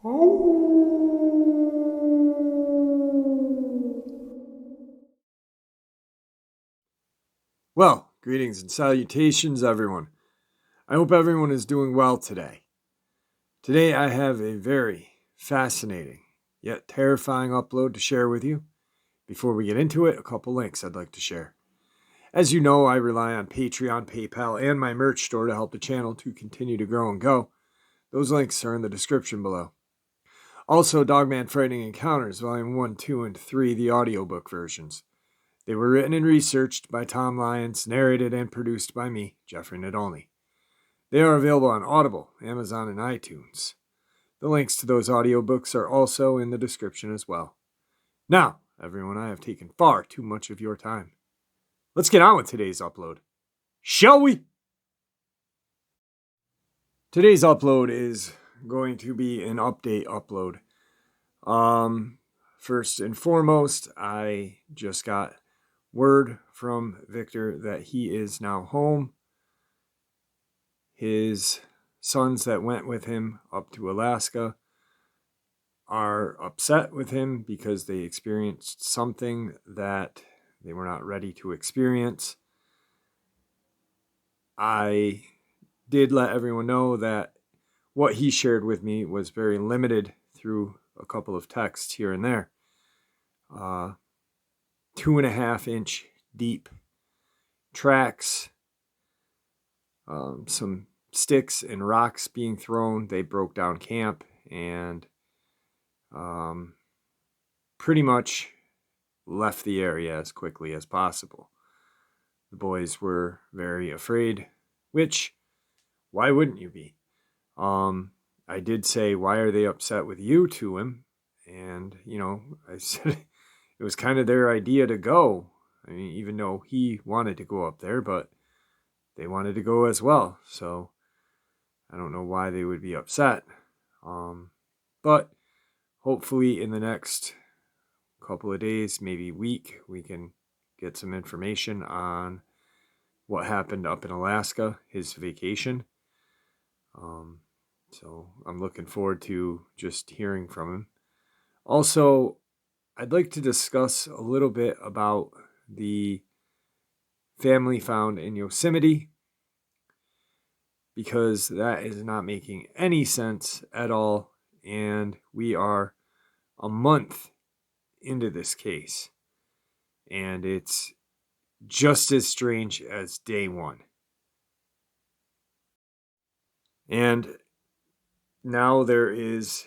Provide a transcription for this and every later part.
Well, greetings and salutations, everyone. I hope everyone is doing well today. Today, I have a very fascinating yet terrifying upload to share with you. Before we get into it, a couple links I'd like to share. As you know, I rely on Patreon, PayPal, and my merch store to help the channel to continue to grow and go. Those links are in the description below. Also, Dogman Frightening Encounters, Volume 1, 2, and 3, the audiobook versions. They were written and researched by Tom Lyons, narrated and produced by me, Jeffrey Nadolny. They are available on Audible, Amazon, and iTunes. The links to those audiobooks are also in the description as well. Now, everyone, I have taken far too much of your time. Let's get on with today's upload. Shall we? Today's upload is going to be an update upload. First and foremost, I just got word from Victor that he is now home. His sons that went with him up to Alaska are upset with him because they experienced something that they were not ready to experience. I did let everyone know that what he shared with me was very limited through a couple of texts here and there. 2.5-inch deep tracks, some sticks and rocks being thrown. They broke down camp and pretty much left the area as quickly as possible. The boys were very afraid, which, why wouldn't you be? I did say, why are they upset with you, to him? And, I said it was kind of their idea to go. I mean, even though he wanted to go up there, but they wanted to go as well. So I don't know why they would be upset. But hopefully in the next couple of days, maybe week, we can get some information on what happened up in Alaska, his vacation. So I'm looking forward to just hearing from him. Also, I'd like to discuss a little bit about the family found in Yosemite, because that is not making any sense at all, and we are a month into this case, and it's just as strange as day one. And now there is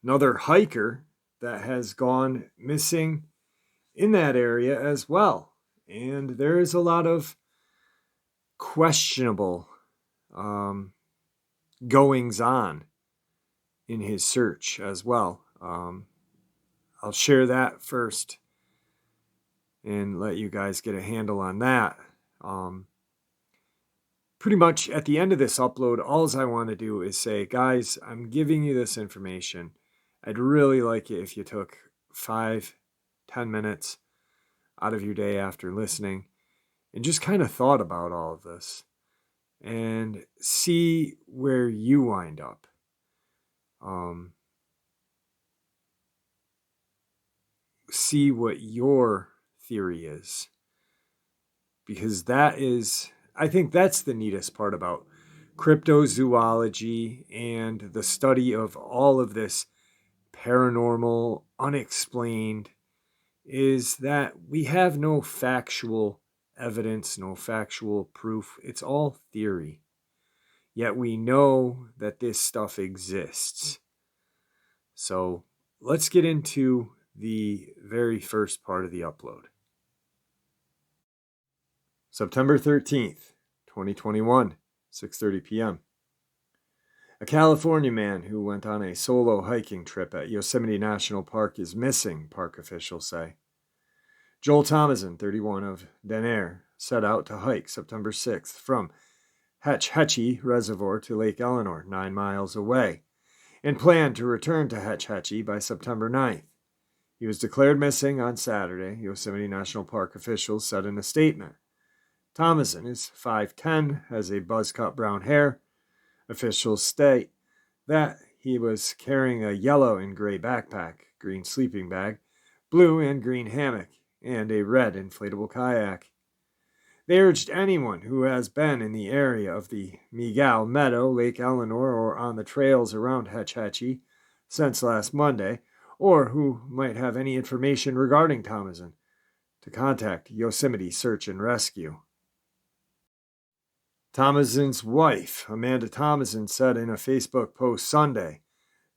another hiker that has gone missing in that area as well. And there is a lot of questionable goings on in his search as well. I'll share that first and let you guys get a handle on that. Pretty much at the end of this upload, all I want to do is say, guys, I'm giving you this information. I'd really like it if you took 5-10 minutes out of your day after listening and just kind of thought about all of this and see where you wind up. See what your theory is, because I think that's the neatest part about cryptozoology and the study of all of this paranormal, unexplained, is that we have no factual evidence, no factual proof. It's all theory. Yet we know that this stuff exists. So let's get into the very first part of the upload. September 13th, 2021, 6:30 p.m. A California man who went on a solo hiking trip at Yosemite National Park is missing, park officials say. Joel Thomason, 31, of Denair, set out to hike September 6th from Hetch Hetchy Reservoir to Lake Eleanor, 9 miles away, and planned to return to Hetch Hetchy by September 9th. He was declared missing on Saturday, Yosemite National Park officials said in a statement. Thomason is 5'10", has a buzz-cut brown hair. Officials state that he was carrying a yellow and gray backpack, green sleeping bag, blue and green hammock, and a red inflatable kayak. They urged anyone who has been in the area of the Miguel Meadow, Lake Eleanor, or on the trails around Hetch Hetchy since last Monday, or who might have any information regarding Thomason, to contact Yosemite Search and Rescue. Thomason's wife, Amanda Thomason, said in a Facebook post Sunday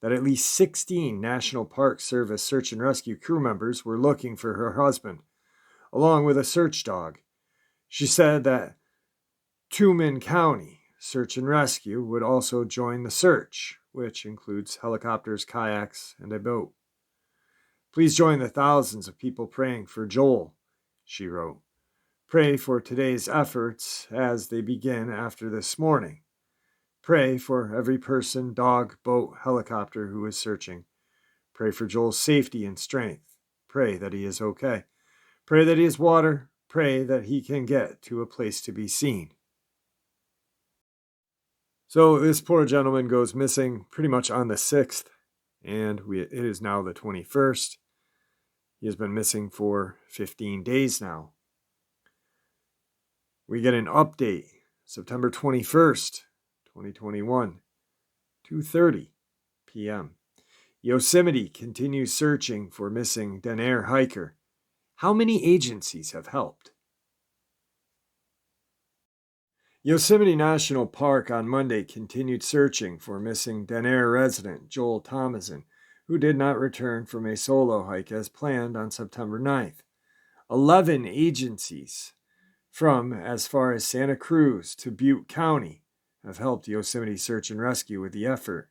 that at least 16 National Park Service search and rescue crew members were looking for her husband, along with a search dog. She said that Tuman County Search and Rescue would also join the search, which includes helicopters, kayaks, and a boat. Please join the thousands of people praying for Joel, she wrote. Pray for today's efforts as they begin after this morning. Pray for every person, dog, boat, helicopter who is searching. Pray for Joel's safety and strength. Pray that he is okay. Pray that he has water. Pray that he can get to a place to be seen. So this poor gentleman goes missing pretty much on the 6th, and it is now the 21st. He has been missing for 15 days now. We get an update, September 21st, 2021, 2:30 p.m. Yosemite continues searching for missing Denair hiker. How many agencies have helped? Yosemite National Park on Monday continued searching for missing Denair resident Joel Thomason, who did not return from a solo hike as planned on September 9th. 11 agencies from as far as Santa Cruz to Butte County have helped Yosemite Search and Rescue with the effort.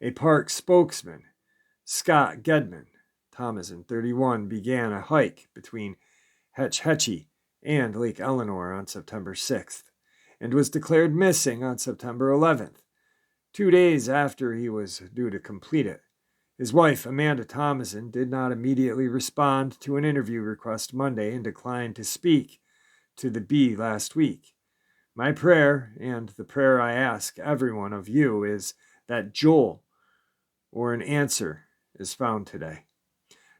A park spokesman, Scott Gedman, Thomason, 31, began a hike between Hetch Hetchy and Lake Eleanor on September 6th and was declared missing on September 11th, 2 days after he was due to complete it. His wife, Amanda Thomason, did not immediately respond to an interview request Monday and declined to speak to the Bee last week. My prayer, and the prayer I ask every one of you, is that Joel, or an answer, is found today,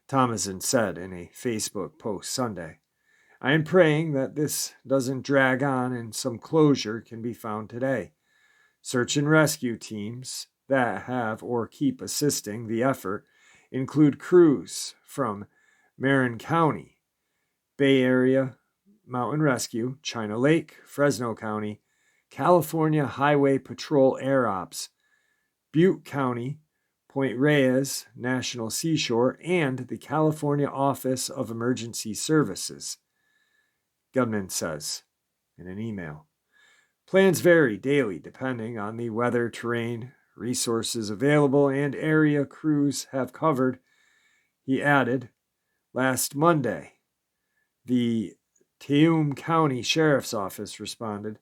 Thomason said in a Facebook post Sunday. I am praying that this doesn't drag on and some closure can be found today. Search and rescue teams that have or keep assisting the effort include crews from Marin County, Bay Area Mountain Rescue, China Lake, Fresno County, California Highway Patrol Air Ops, Butte County, Point Reyes National Seashore, and the California Office of Emergency Services, Gulch says in an email. Plans vary daily depending on the weather, terrain, resources available, and area crews have covered. He added, last Monday, the Tuman County Sheriff's Office responded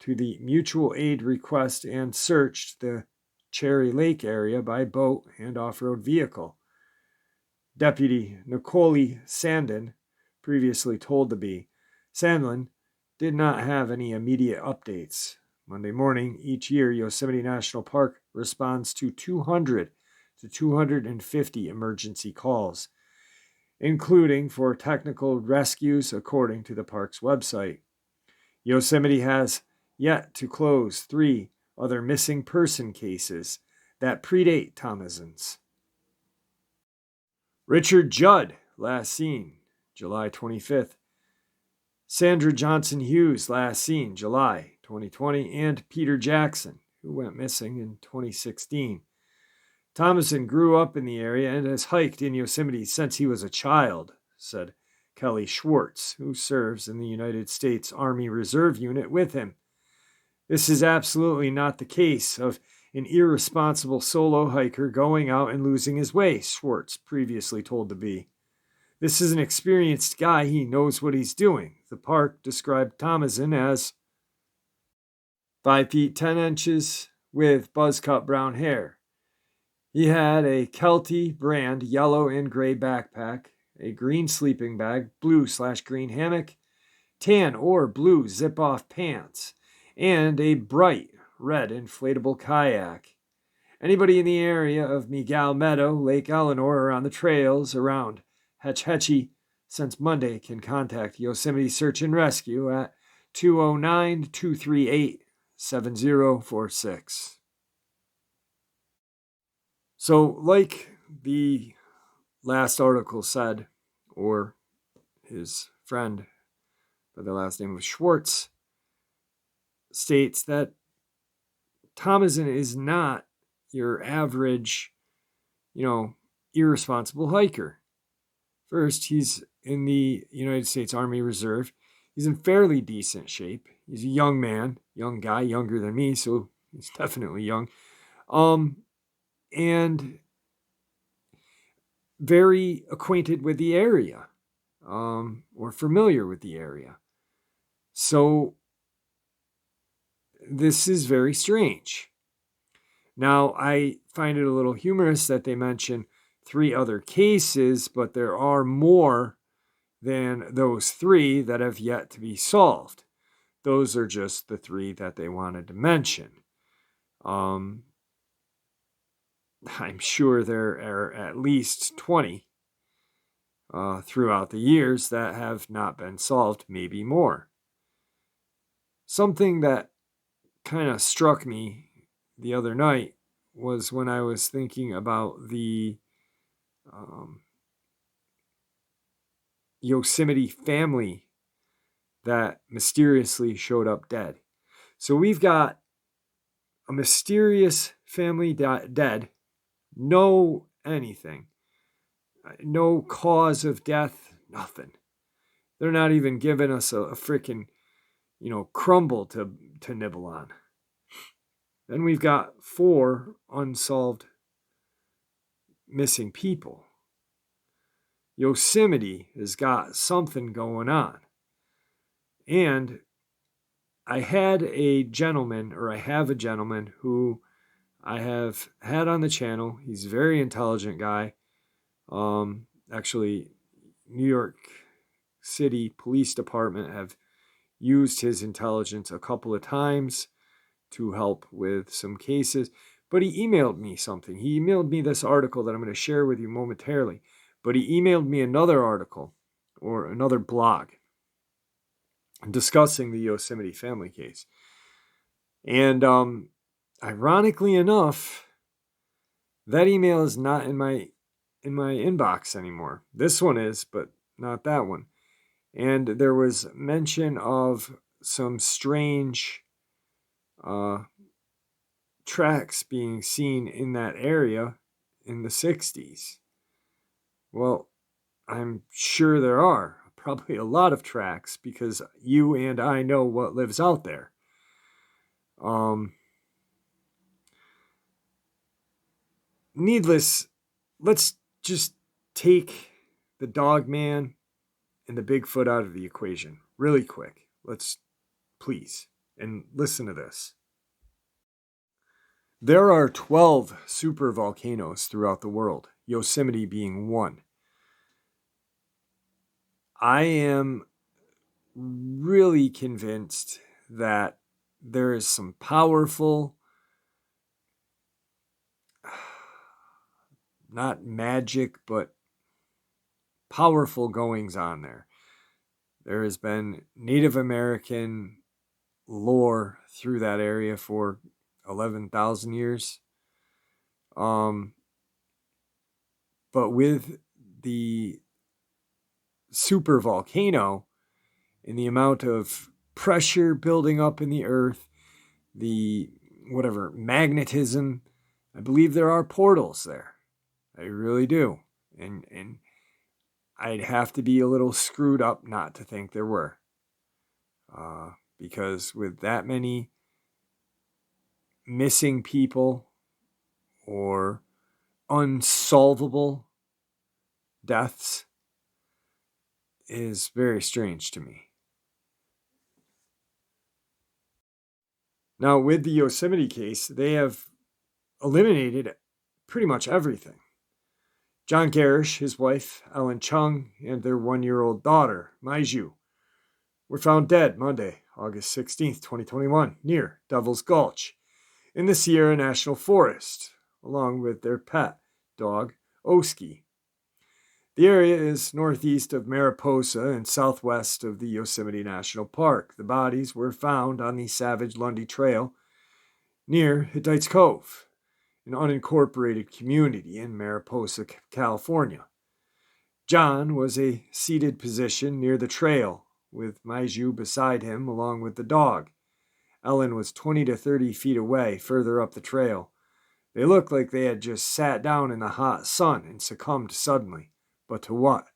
to the mutual aid request and searched the Cherry Lake area by boat and off-road vehicle. Deputy Nicole Sandin previously told the Bee. Sandlin did not have any immediate updates. Monday morning, each year, Yosemite National Park responds to 200 to 250 emergency calls, including for technical rescues, according to the park's website. Yosemite has yet to close 3 other missing person cases that predate Thomason's. Richard Judd, last seen July 25th. Sandra Johnson Hughes, last seen July 2020, and Peter Jackson, who went missing in 2016. Thomason grew up in the area and has hiked in Yosemite since he was a child, said Kelly Schwartz, who serves in the United States Army Reserve Unit with him. This is absolutely not the case of an irresponsible solo hiker going out and losing his way, Schwartz previously told the Bee. This is an experienced guy. He knows what he's doing. The park described Thomason as 5 feet 10 inches with buzz-cut brown hair. He had a Kelty brand yellow and gray backpack, a green sleeping bag, blue/green hammock, tan or blue zip-off pants, and a bright red inflatable kayak. Anybody in the area of Miguel Meadow, Lake Eleanor, or on the trails around Hetch Hetchy since Monday can contact Yosemite Search and Rescue at 209-238-7046. So, like the last article said, or his friend by the last name of Schwartz states that Thomason is not your average, irresponsible hiker. First, he's in the United States Army Reserve. He's in fairly decent shape. He's a young man, young guy, younger than me, so he's definitely young. And very acquainted with the area, or familiar with the area. So this is very strange. Now, I find it a little humorous that they mention 3 other cases, but there are more than those 3 that have yet to be solved. Those are just the 3 that they wanted to mention. I'm sure there are at least 20 throughout the years that have not been solved, maybe more. Something that kind of struck me the other night was when I was thinking about the Yosemite family that mysteriously showed up dead. So we've got a mysterious family dead, no anything, no cause of death, nothing. They're not even giving us a freaking, crumble to nibble on. Then we've got 4 unsolved missing people. Yosemite has got something going on. And I have a gentleman who I have had on the channel. He's a very intelligent guy. Actually, New York City Police Department have used his intelligence a couple of times to help with some cases. But he emailed me something. He emailed me this article that I'm going to share with you momentarily. But he emailed me another article or another blog discussing the Yosemite family case. And ironically enough, that email is not in my inbox anymore. This one is, but not that one. And there was mention of some strange tracks being seen in that area in the 60s. Well, I'm sure there are probably a lot of tracks because you and I know what lives out there. Needless, let's just take the Dogman and the Bigfoot out of the equation really quick. Please, and listen to this. There are 12 supervolcanoes throughout the world, Yosemite being one. I am really convinced that there is some powerful, not magic, but powerful goings on there. There has been Native American lore through that area for 11,000 years. But with the super volcano and the amount of pressure building up in the earth, the magnetism, I believe there are portals there. I really do. And I'd have to be a little screwed up not to think there were. Because with that many missing people or unsolvable deaths is very strange to me. Now, with the Yosemite case, they have eliminated pretty much everything. John Garish, his wife, Ellen Chung, and their 1-year-old daughter, Maiju, were found dead Monday, August 16th, 2021, near Devil's Gulch, in the Sierra National Forest, along with their pet dog, Oski. The area is northeast of Mariposa and southwest of the Yosemite National Park. The bodies were found on the Savage Lundy Trail near Hittites Cove, an unincorporated community in Mariposa, California. John was a seated position near the trail, with Maiju beside him along with the dog. Ellen was 20 to 30 feet away, further up the trail. They looked like they had just sat down in the hot sun and succumbed suddenly. But to what?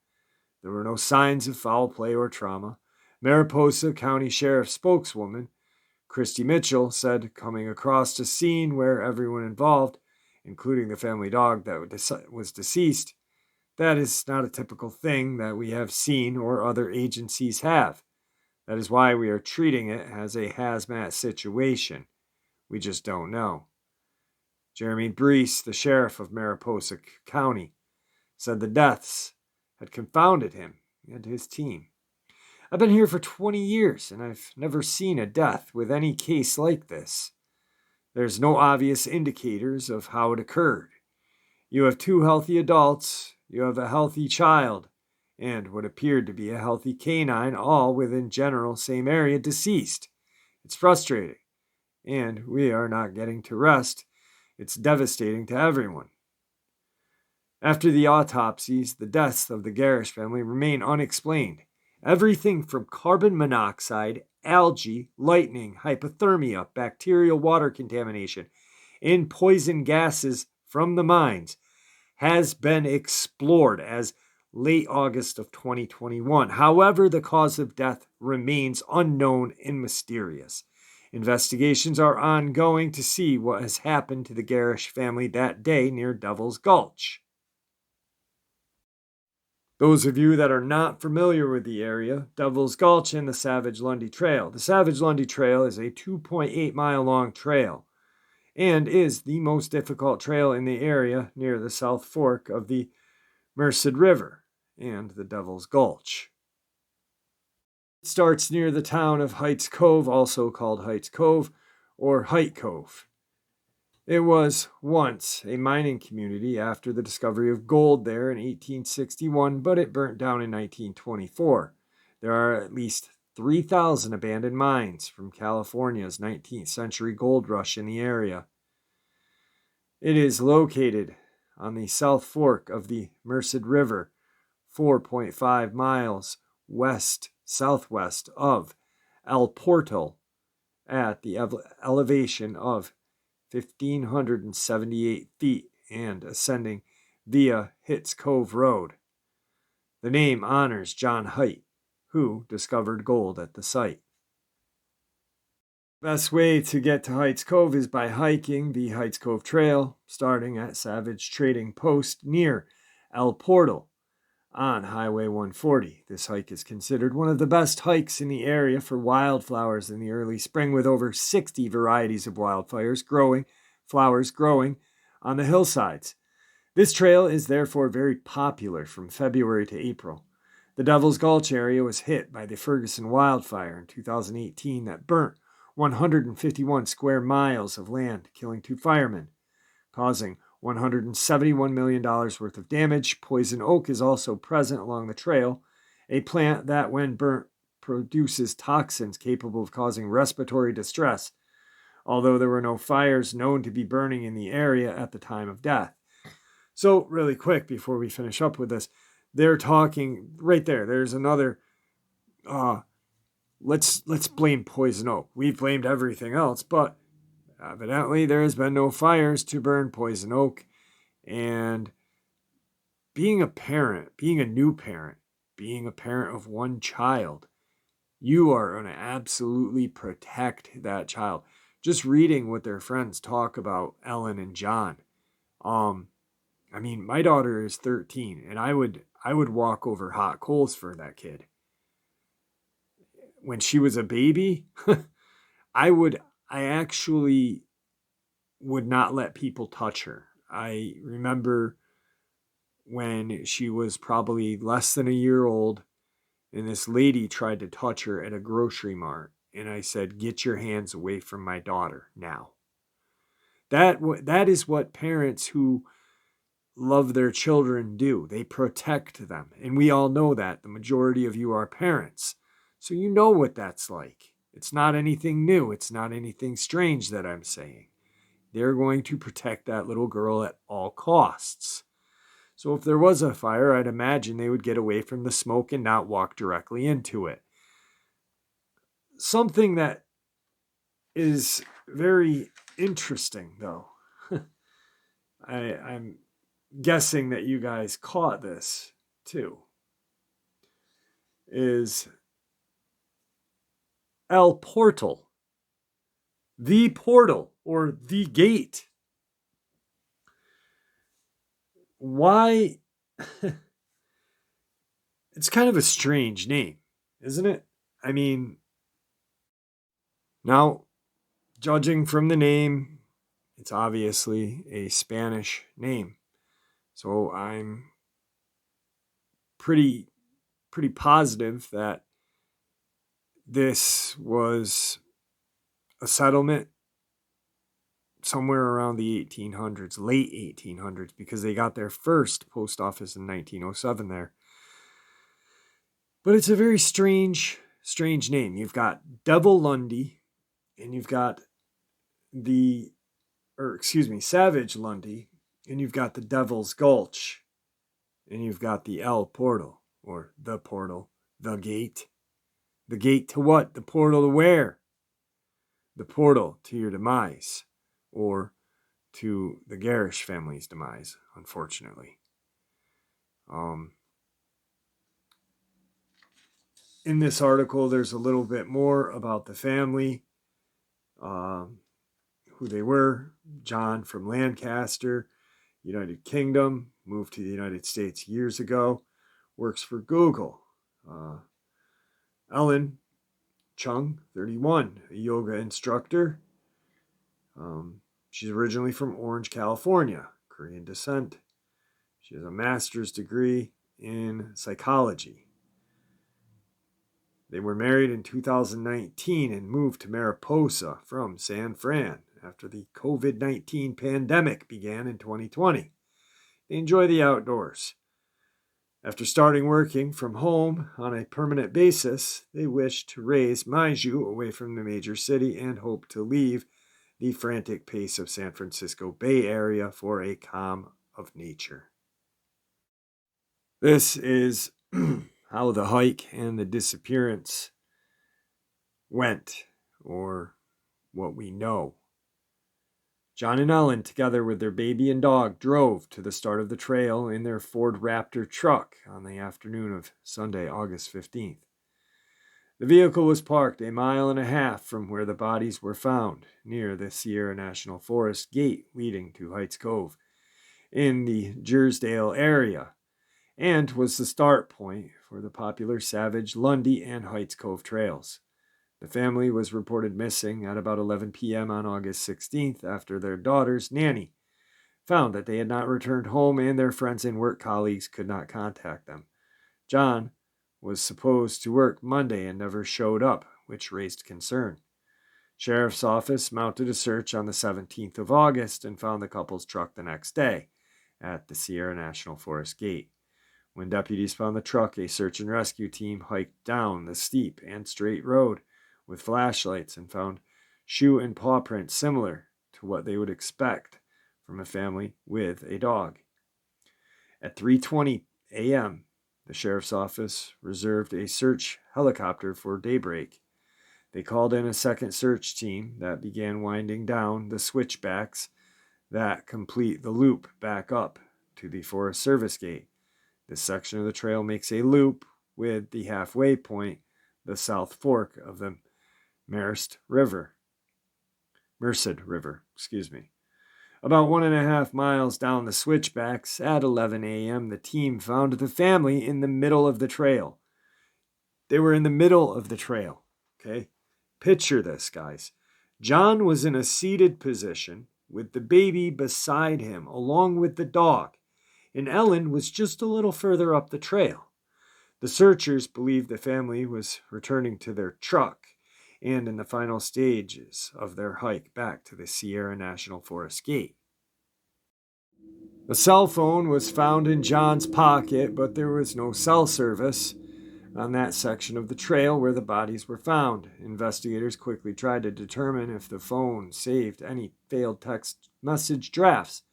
There were no signs of foul play or trauma. Mariposa County Sheriff's spokeswoman, Christy Mitchell, said coming across a scene where everyone involved, including the family dog that was deceased, that is not a typical thing that we have seen or other agencies have. That is why we are treating it as a hazmat situation. We just don't know. Jeremy Brees, the sheriff of Mariposa County, said the deaths had confounded him and his team. I've been here for 20 years, and I've never seen a death with any case like this. There's no obvious indicators of how it occurred. You have two healthy adults, you have a healthy child, and what appeared to be a healthy canine, all within general same area, deceased. It's frustrating, and we are not getting to rest. It's devastating to everyone. After the autopsies, the deaths of the Garish family remain unexplained. Everything from carbon monoxide, algae, lightning, hypothermia, bacterial water contamination, and poison gases from the mines has been explored as late August of 2021. However, the cause of death remains unknown and mysterious. Investigations are ongoing to see what has happened to the Garish family that day near Devil's Gulch. Those of you that are not familiar with the area, Devil's Gulch and the Savage Lundy Trail. The Savage Lundy Trail is a 2.8 mile long trail and is the most difficult trail in the area near the South Fork of the Merced River and the Devil's Gulch. It starts near the town of Heights Cove, also called Heights Cove or Height Cove. It was once a mining community after the discovery of gold there in 1861, but it burnt down in 1924. There are at least 3,000 abandoned mines from California's 19th century gold rush in the area. It is located on the South Fork of the Merced River, 4.5 miles west-southwest of El Portal at the elevation of 1,578 feet and ascending via Hitts Cove Road. The name honors John Height, who discovered gold at the site. Best way to get to Heights Cove is by hiking the Heights Cove Trail, starting at Savage Trading Post near El Portal on Highway 140. This hike is considered one of the best hikes in the area for wildflowers in the early spring, with over 60 varieties of flowers growing on the hillsides. This trail is therefore very popular from February to April. The Devil's Gulch area was hit by the Ferguson wildfire in 2018 that burnt 151 square miles of land, killing 2 firemen, causing $171 million worth of damage. Poison oak is also present along the trail, a plant that, when burnt, produces toxins capable of causing respiratory distress, although there were no fires known to be burning in the area at the time of death. So, really quick, before we finish up with this, they're talking right there. There's another, let's blame poison oak. We've blamed everything else, but evidently, there has been no fires to burn poison oak, and being a parent, being a new parent, being a parent of one child, you are going to absolutely protect that child. Just reading what their friends talk about Ellen and John. I mean, my daughter is 13, and I would walk over hot coals for that kid. When she was a baby, I actually would not let people touch her. I remember when she was probably less than a year old, and this lady tried to touch her at a grocery mart, and I said, "Get your hands away from my daughter now." That is what parents who love their children do. They protect them. And we all know that. The majority of you are parents. So you know what that's like. It's not anything new. It's not anything strange that I'm saying. They're going to protect that little girl at all costs. So if there was a fire, I'd imagine they would get away from the smoke and not walk directly into it. Something that is very interesting, though, I'm guessing that you guys caught this too, is El Portal, the portal or the gate. Why? It's kind of a strange name, isn't it? I mean, now, judging from the name, it's obviously a Spanish name. So I'm pretty positive that this was a settlement somewhere around the 1800s, late 1800s, because they got their first post office in 1907 there. But it's a very strange name. You've got Devil Lundy, and you've got Savage Lundy, and you've got the Devil's Gulch, and you've got the El Portal, or the portal, the gate. The gate to what? The portal to where? The portal to your demise, or to the Garish family's demise, unfortunately. In this article, there's a little bit more about the family, who they were. John from Lancaster, United Kingdom, moved to the United States years ago, works for Google. Ellen Chung, 31, a yoga instructor. She's originally from Orange, California, Korean descent. She has a master's degree in psychology. They were married in 2019 and moved to Mariposa from San Fran after the COVID-19 pandemic began in 2020. They enjoy the outdoors. After starting working from home on a permanent basis, they wish to raise Maiju away from the major city and hope to leave the frantic pace of San Francisco Bay Area for a calm of nature. This is how the hike and the disappearance went, or what we know. John and Ellen, together with their baby and dog, drove to the start of the trail in their Ford Raptor truck on the afternoon of Sunday, August 15th. The vehicle was parked a mile and a half from where the bodies were found, near the Sierra National Forest gate leading to Heights Cove, in the Jersdale area, and was the start point for the popular Savage, Lundy, and Heights Cove trails. The family was reported missing at about 11 p.m. on August 16th after their daughter's nanny found that they had not returned home and their friends and work colleagues could not contact them. John was supposed to work Monday and never showed up, which raised concern. Sheriff's office mounted a search on the 17th of August and found the couple's truck the next day at the Sierra National Forest gate. When deputies found the truck, a search and rescue team hiked down the steep and straight road with flashlights and found shoe and paw prints similar to what they would expect from a family with a dog. At 3:20 a.m., the sheriff's office reserved a search helicopter for daybreak. They called in a second search team that began winding down the switchbacks that complete the loop back up to the Forest Service gate. This section of the trail makes a loop with the halfway point, the South Fork of the Merced River. About 1.5 miles down the switchbacks at 11 a.m., the team found the family in the middle of the trail. They were in the middle of the trail, okay? Picture this, guys. John was in a seated position with the baby beside him, along with the dog, and Ellen was just a little further up the trail. The searchers believed the family was returning to their truck, and in the final stages of their hike back to the Sierra National Forest gate. A cell phone was found in John's pocket, but there was no cell service on that section of the trail where the bodies were found. Investigators quickly tried to determine if the phone saved any failed text message drafts,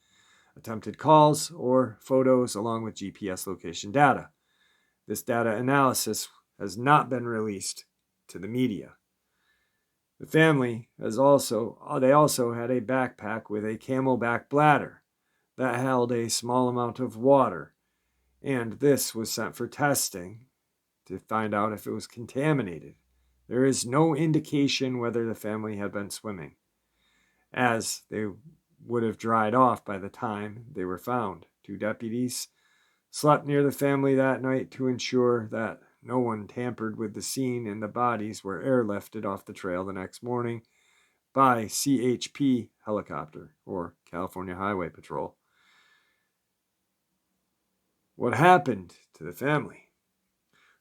attempted calls, or photos along with GPS location data. This data analysis has not been released to the media. The family also had a backpack with a camelback bladder that held a small amount of water, and this was sent for testing to find out if it was contaminated. There is no indication whether the family had been swimming, as they would have dried off by the time they were found. 2 deputies slept near the family that night to ensure that no one tampered with the scene, and the bodies were airlifted off the trail the next morning by CHP helicopter, or California Highway Patrol. What happened to the family?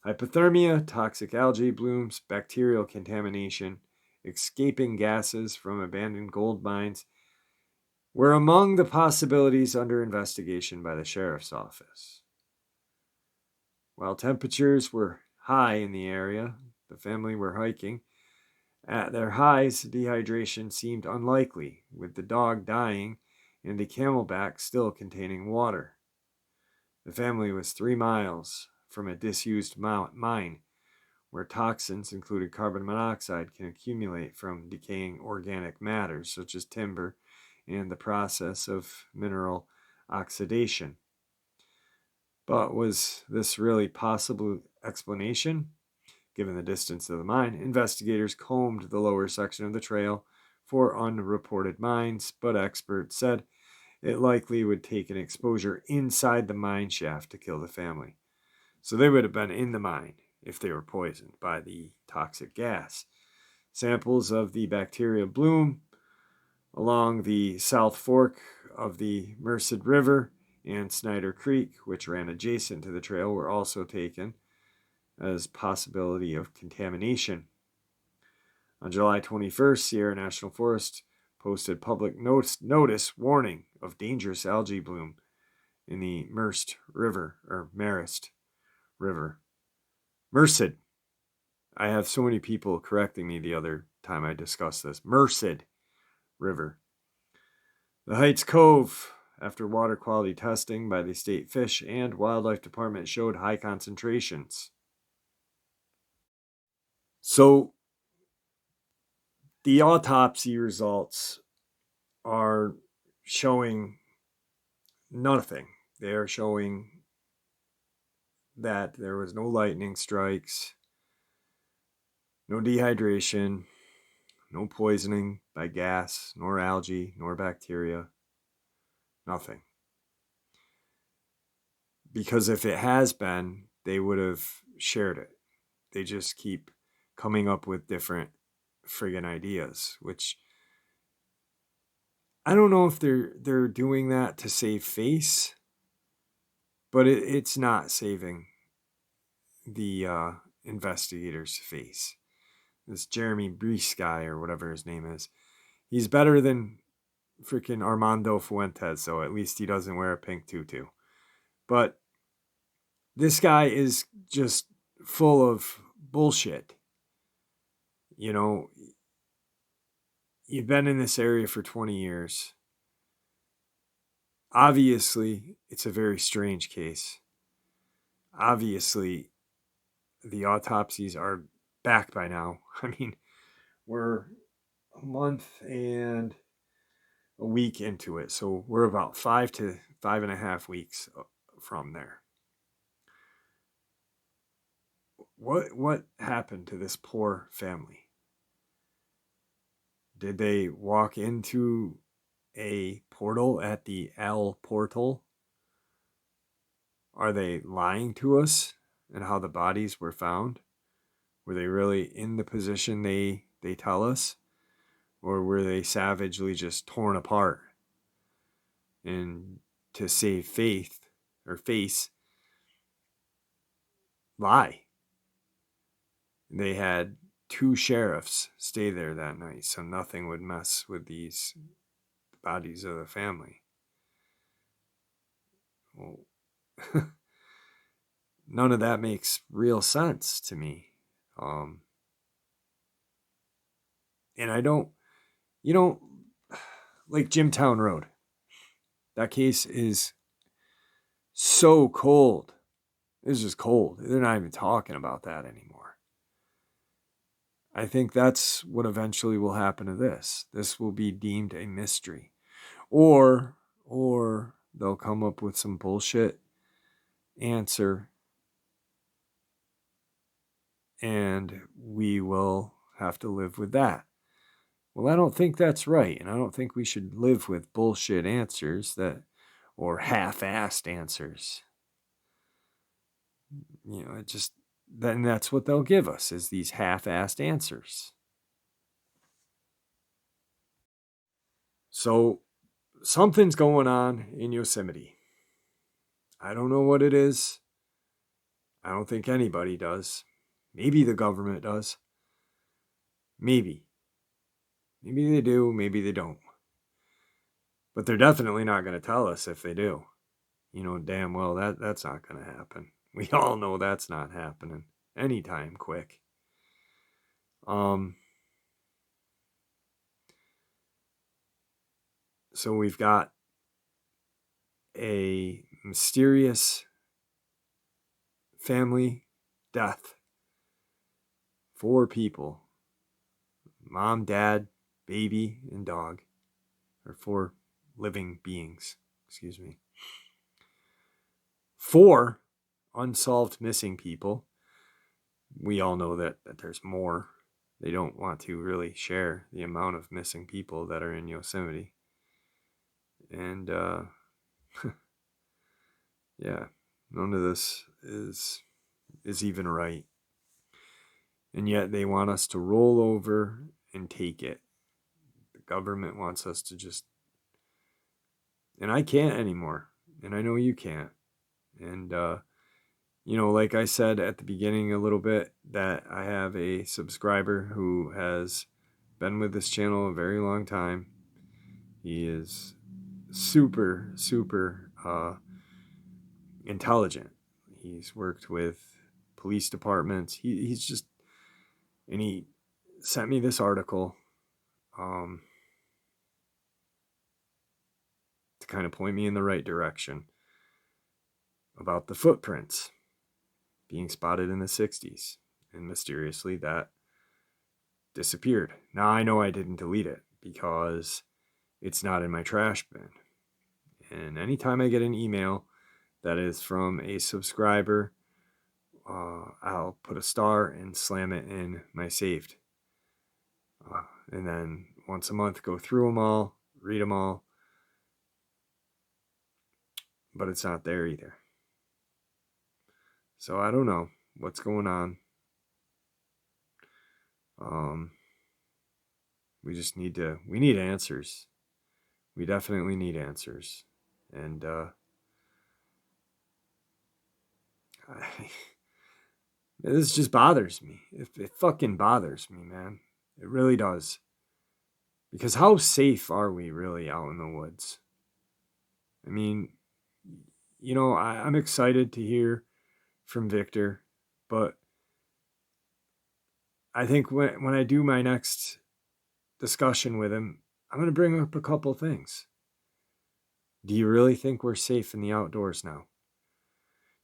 Hypothermia, toxic algae blooms, bacterial contamination, escaping gases from abandoned gold mines were among the possibilities under investigation by the sheriff's office. While temperatures were high in the area, the family were hiking. At their highs, dehydration seemed unlikely, with the dog dying and the camelback still containing water. The family was 3 miles from a disused mine where toxins, including carbon monoxide, can accumulate from decaying organic matters such as timber and the process of mineral oxidation. But was this really possible explanation? Given the distance of the mine, investigators combed the lower section of the trail for unreported mines, but experts said it likely would take an exposure inside the mine shaft to kill the family. So they would have been in the mine if they were poisoned by the toxic gas. Samples of the bacteria bloom along the South Fork of the Merced River and Snyder Creek, which ran adjacent to the trail, were also taken as possibility of contamination. On July 21st, Sierra National Forest posted public notice warning of dangerous algae bloom in the Merced River. Merced. I have so many people correcting me the other time I discussed this. Merced River. The Heights Cove, after water quality testing by the State Fish and Wildlife Department, showed high concentrations. So, the autopsy results are showing nothing. They are showing that there was no lightning strikes, no dehydration, no poisoning by gas, nor algae, nor bacteria. Nothing. Because if it has been, they would have shared it. They just keep coming up with different friggin' ideas, which I don't know if they're doing that to save face, but it's not saving the investigator's face. This Jeremy Brees guy, or whatever his name is, he's better than freaking Armando Fuentes, so at least he doesn't wear a pink tutu. But this guy is just full of bullshit. You know, you've been in this area for 20 years. Obviously, it's a very strange case. Obviously, the autopsies are back by now. I mean, we're a month and a week into it, so we're about 5 to 5.5 weeks from there. What happened to this poor family? Did they walk into a portal at the L portal? Are they lying to us and how the bodies were found? Were they really in the position they tell us? Or were they savagely just torn apart? And to save face, lie. They had 2 sheriffs stay there that night, so nothing would mess with these bodies of the family. Well, none of that makes real sense to me. And I don't, like Jimtown Road. That case is so cold. It's just cold. They're not even talking about that anymore. I think that's what eventually will happen to this. This will be deemed a mystery. Or they'll come up with some bullshit answer and we will have to live with that. Well, I don't think that's right, and I don't think we should live with bullshit answers or half-assed answers. Then that's what they'll give us, is these half-assed answers. So something's going on in Yosemite. I don't know what it is. I don't think anybody does. Maybe the government does. Maybe. Maybe they do, maybe they don't. But they're definitely not going to tell us if they do. Damn well that's not going to happen. We all know that's not happening anytime quick. So we've got a mysterious family death. 4 people. Mom, dad, baby, and dog. Or 4 living beings. Excuse me. 4 unsolved missing people. We all know that there's more. They don't want to really share the amount of missing people that are in Yosemite. And yeah, none of this is even right. And yet they want us to roll over and take it. The government wants us to just... And I can't anymore. And I know you can't. And, like I said at the beginning a little bit, that I have a subscriber who has been with this channel a very long time. He is super, super intelligent. He's worked with police departments. He's just... And he sent me this article to kind of point me in the right direction about the footprints being spotted in the 60s. And mysteriously that disappeared. Now I know I didn't delete it because it's not in my trash bin. And anytime I get an email that is from a subscriber, I'll put a star and slam it in my saved. And then once a month go through them all, read them all. But it's not there either. So I don't know what's going on. We need answers. We definitely need answers. And this just bothers me. It fucking bothers me, man. It really does. Because how safe are we really out in the woods? I mean, I'm excited to hear from Victor, but I think when I do my next discussion with him, I'm going to bring up a couple things. Do you really think we're safe in the outdoors now?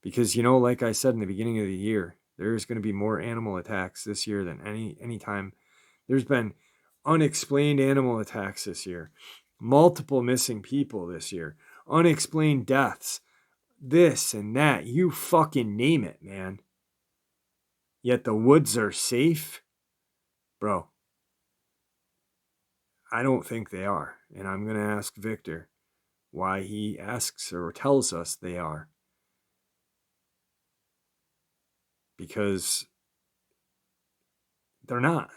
Because, like I said in the beginning of the year, there's going to be more animal attacks this year than any time. There's been unexplained animal attacks this year. Multiple missing people this year. Unexplained deaths. This and that. You fucking name it, man. Yet the woods are safe? Bro, I don't think they are. And I'm going to ask Victor why he asks or tells us they are. Because they're not.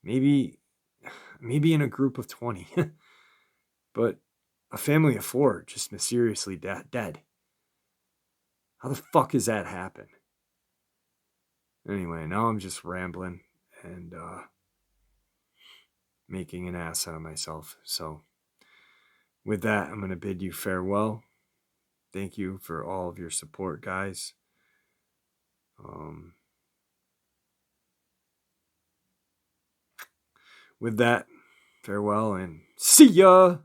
Maybe in a group of 20. But a family of 4 just mysteriously dead. How the fuck does that happen? Anyway, now I'm just rambling. and making an ass out of myself. So with that, I'm going to bid you farewell. Thank you for all of your support, guys. With that, farewell and see ya!